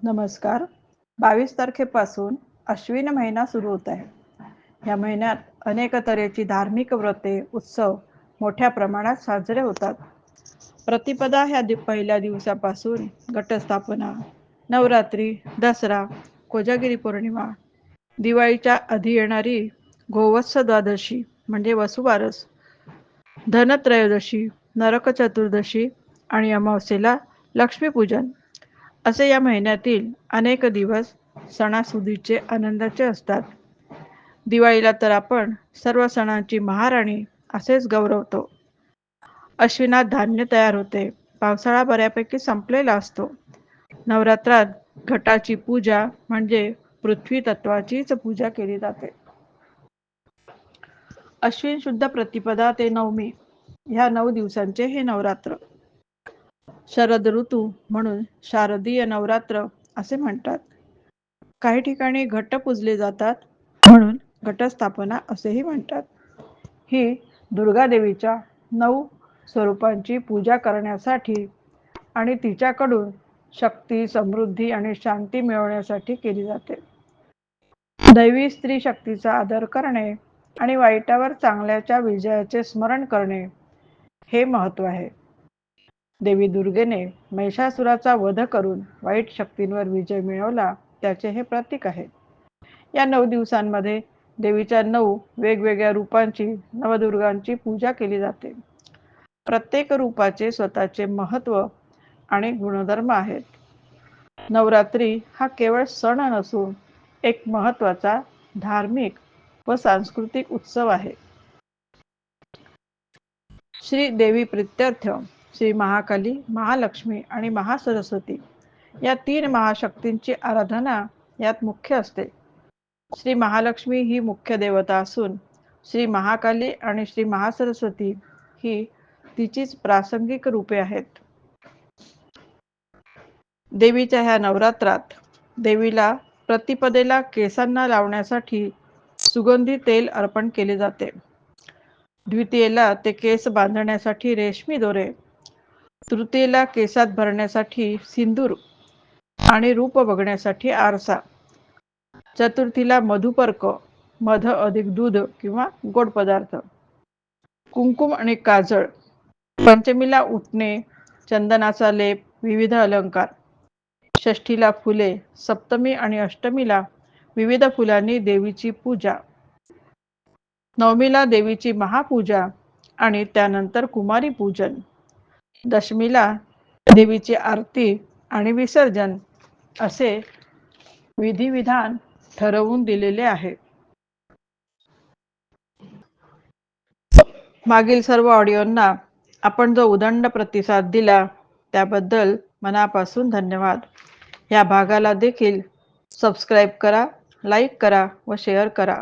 नमस्कार. 22 तारखेपासून अश्विन महिना सुरू होत आहे. या महिन्यात अनेक तऱ्हेची धार्मिक व्रते, उत्सव मोठ्या प्रमाणात साजरे होतात. प्रतिपदा ह्या पहिल्या दिवसापासून घटस्थापना, नवरात्री, दसरा, कोजागिरी पौर्णिमा, दिवाळीच्या आधी येणारी गोवत्स द्वादशी म्हणजे वसुबारस, धनत्रयोदशी, नरक चतुर्दशी आणि अमावस्येला लक्ष्मीपूजन असे या महिन्यातील अनेक दिवस सणासुदीचे आनंदाचे असतात. दिवाळीला तर आपण सर्व सणांची महाराणी असेच गौरवतो. अश्विनात धान्य तयार होते. पावसाळा बऱ्यापैकी संपलेला असतो. नवरात्रात घटाची पूजा म्हणजे पृथ्वी तत्वाचीच पूजा केली जाते. अश्विन शुद्ध प्रतिपदा ते नवमी ह्या 9 दिवसांचे हे नवरात्र. शरद ऋतू म्हणून शारदीय नवरात्र असे म्हणतात. काही ठिकाणी घट पूजले जातात म्हणून घटस्थापना असेही म्हणतात. ही दुर्गा देवीच्या 9 स्वरूपांची पूजा करण्यासाठी आणि तिच्याकडून शक्ती, समृद्धी आणि शांती मिळवण्यासाठी केली जाते. दैवी स्त्री शक्तीचा आदर करणे आणि वाईटावर चांगल्याच्या विजयाचे स्मरण करणे हे महत्त्व आहे. देवी दुर्गेने महिषासुराचा वध करून वाईट शक्तींवर विजय मिळवला त्याचे हे प्रतीक आहे. या 9 दिवसांमध्ये देवीच्या 9 वेगवेगळ्या रूपांची, नवदुर्गांची पूजा केली जाते. प्रत्येक रूपाचे स्वतःचे महत्त्व आणि गुणधर्म आहेत. नवरात्री हा केवळ सण नसून एक महत्त्वाचा धार्मिक व सांस्कृतिक उत्सव आहे. श्री देवी प्रीत्यर्थ श्री महाकाली, महालक्ष्मी आणि महासरस्वती या 3 महाशक्तींची आराधना यात मुख्य असते. श्री महालक्ष्मी ही मुख्य देवता असून श्री महाकाली आणि श्री महासरस्वती ही तिचीच प्रासंगिक रूपे आहेत. देवीच्या ह्या नवरात्रात देवीला प्रतिपदेला केसांना लावण्यासाठी सुगंधी तेल अर्पण केले जाते. द्वितीयेला ते केस बांधण्यासाठी रेशमी दोरे, तृतीयेला केसात भरण्यासाठी सिंदूर आणि रूप बघण्यासाठी आरसा, चतुर्थीला मधुपर्क, मध अधिक दूध किंवा गोड पदार्थ, कुंकुम आणि काजळ, पंचमीला उटणे, चंदनाचा लेप, विविध अलंकार, षष्ठीला फुले, सप्तमी आणि अष्टमीला विविध फुलांनी देवीची पूजा, नवमीला देवीची महापूजा आणि त्यानंतर कुमारी पूजन, दशमीला देवीची आरती आणि विसर्जन असे विधिविधान ठरवून दिलेले आहे. मागील सर्व ऑडिओंना आपण जो उदंड प्रतिसाद दिला त्याबद्दल मनापासून धन्यवाद. या भागाला देखील सबस्क्राईब करा, लाईक करा व शेअर करा.